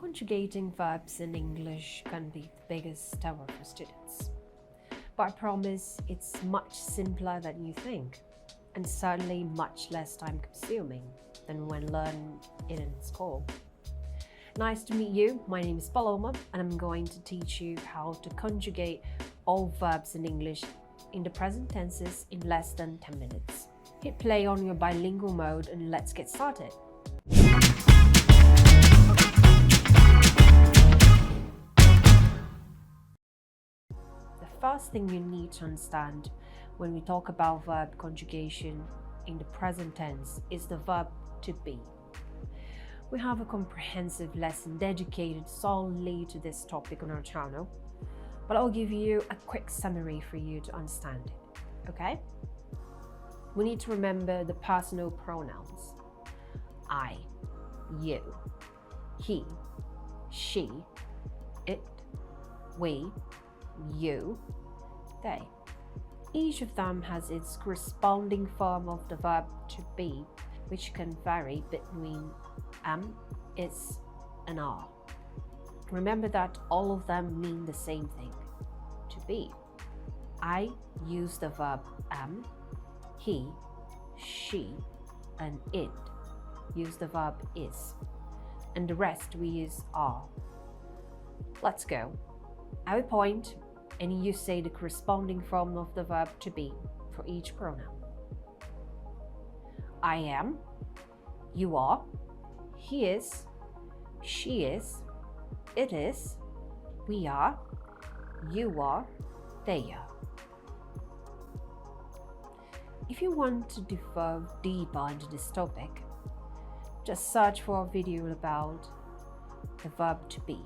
Conjugating verbs in English can be the biggest terror for students. But I promise it's much simpler than you think, and certainly much less time consuming than when learning it in school. Nice to meet you. My name is Paloma, and I'm going to teach you how to conjugate all verbs in English in the present tenses in less than 10 minutes. Hit play on your bilingual mode and let's get started. The first thing you need to understand when we talk about verb conjugation in the present tense is the verb to be. We have a comprehensive lesson dedicated solely to this topic on our channel, but I'll give you a quick summary for you to understand it, okay? We need to remember the personal pronouns. I, you, he, she, it, we, you, they. Each of them has its corresponding form of the verb to be, which can vary between am, is, and are. Remember that all of them mean the same thing, to be. I use the verb am, he, she, and it use the verb is, and the rest we use are. Let's go. I will point and you say the corresponding form of the verb to be for each pronoun. I am, you are, he is, she is, it is, we are, you are, they are. If you want to delve deeper into this topic, just search for a video about the verb to be.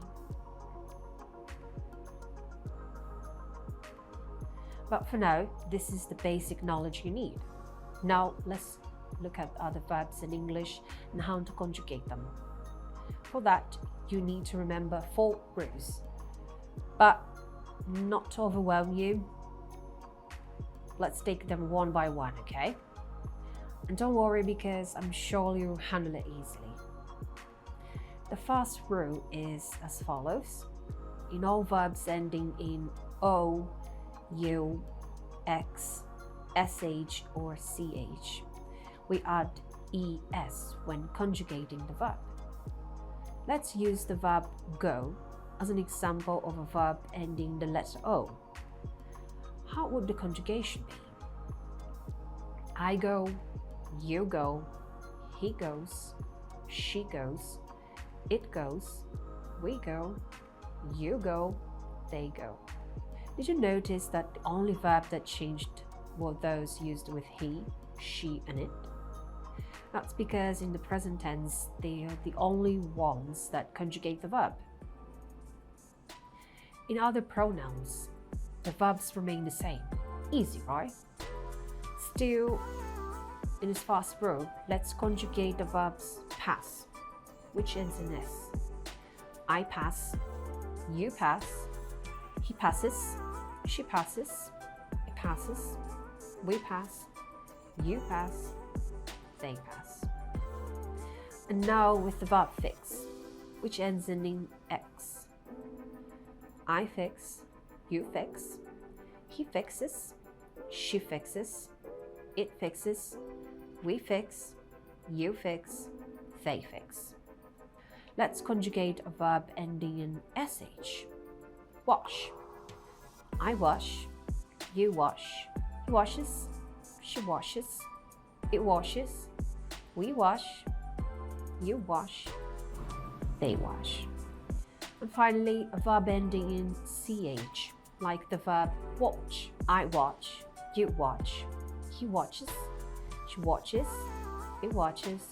But for now, this is the basic knowledge you need. Now let's look at other verbs in English and how to conjugate them. For that, you need to remember 4 rules. But not to overwhelm you, let's take them one by one, okay? And don't worry, because I'm sure you'll handle it easily. The first rule is as follows. In all verbs ending in O, U, X, SH, or CH, we add ES when conjugating the verb. Let's use the verb go as an example of a verb ending the letter O. How would the conjugation be? I go, you go, he goes, she goes, it goes, we go, you go, they go. Did you notice that the only verb that changed were those used with he, she, and it? That's because in the present tense, they are the only ones that conjugate the verb. In other pronouns, the verbs remain the same. Easy, right? Still, in this first row, let's conjugate the verbs pass, which ends in S. I pass, you pass, he passes, she passes, it passes, we pass, you pass, they pass. And now with the verb fix, which ends in X. I fix, you fix, he fixes, she fixes, it fixes, we fix, you fix, they fix. Let's conjugate a verb ending in SH. Wash. I wash, you wash, he washes, she washes, it washes, we wash, you wash, they wash. And finally, a verb ending in CH, like the verb watch. I watch, you watch, he watches, she watches, it watches,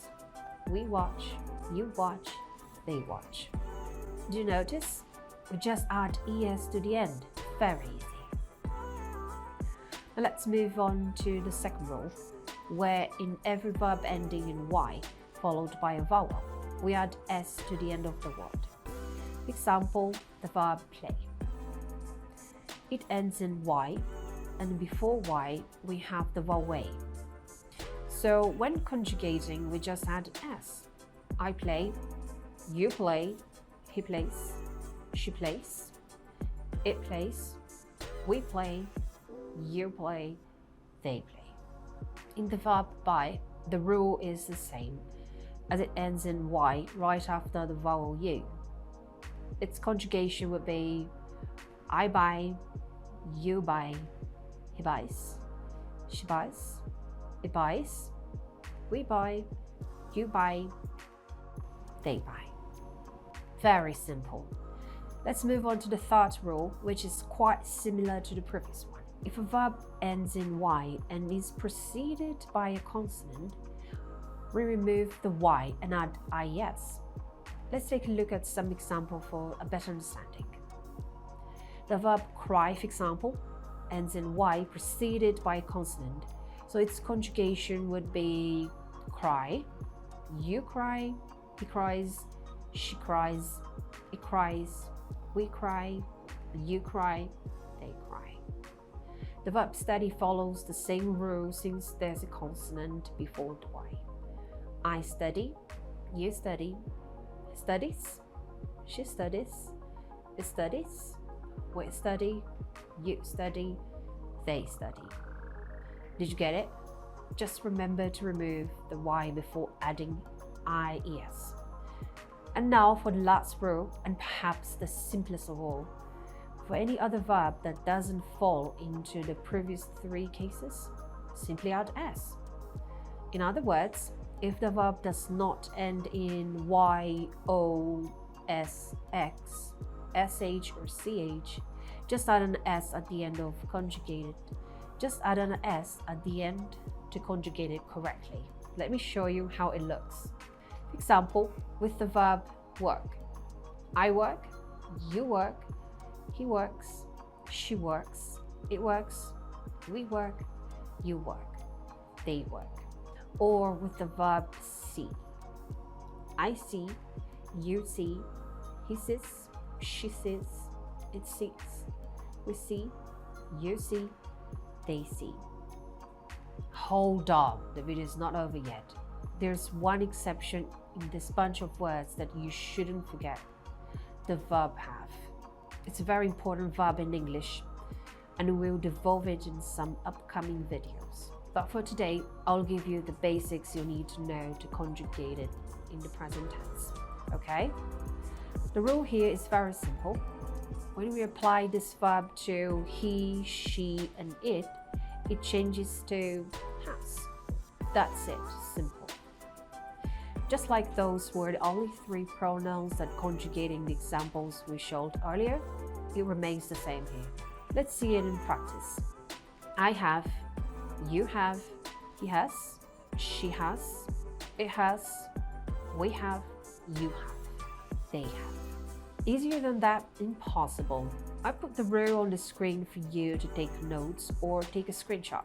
we watch, you watch, they watch. Do you notice? We just add ES to the end. Very easy. Now let's move on to the second rule, where in every verb ending in Y, followed by a vowel, we add S to the end of the word. Example, the verb play. It ends in Y, and before Y, we have the vowel A. So when conjugating, we just add S. I play, you play, He plays, she plays, it plays, we play, you play, they play. In the verb buy, the rule is the same, as it ends in y right after the vowel u. Its conjugation would be I buy, you buy, he buys, she buys, it buys, we buy, you buy, they buy. Very simple. Let's move on to the third rule, which is quite similar to the previous one. If a verb ends in y and is preceded by a consonant, we remove the y and add is. Let's take a look at some example for a better understanding. The verb cry, for example, ends in y preceded by a consonant, so its conjugation would be cry, you cry, he cries, she cries, it cries, we cry, you cry, they cry. The verb study follows the same rule since there's a consonant before the y. I study, you study, he studies, she studies, it studies, we study, you study, they study. Did you get it? Just remember to remove the y before adding is. And now for the last rule, and perhaps the simplest of all. For any other verb that doesn't fall into the previous three cases, simply add s. In other words, if the verb does not end in y, o, s, x, sh, or ch, just add an s at the end of conjugated. Just add an s at the end to conjugate it correctly. Let me show you how it looks. For example, with the verb work. I work, you work, he works, she works, it works, we work, you work, they work. Or with the verb see. I see, you see, he sees, she sees, it sees, we see, you see, they see. Hold on, the video is not over yet. There's one exception in this bunch of words that you shouldn't forget. The verb have. It's a very important verb in English, and we'll devolve it in some upcoming videos. But for today, I'll give you the basics you need to know to conjugate it in the present tense. Okay? The rule here is very simple. When we apply this verb to he, she, and it changes to has. That's it, simple. Just like those were the only three pronouns that conjugating the examples we showed earlier, it remains the same here. Let's see it in practice. I have, you have, he has, she has, it has, we have, you have, they have. Easier than that? Impossible. I put the rule on the screen for you to take notes or take a screenshot.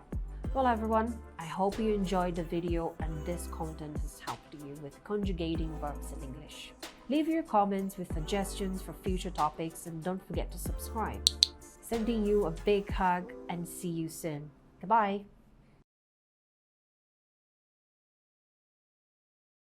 Well everyone, I hope you enjoyed the video and this content has helped you with conjugating verbs in English. Leave your comments with suggestions for future topics and don't forget to subscribe. Sending you a big hug and see you soon. Goodbye.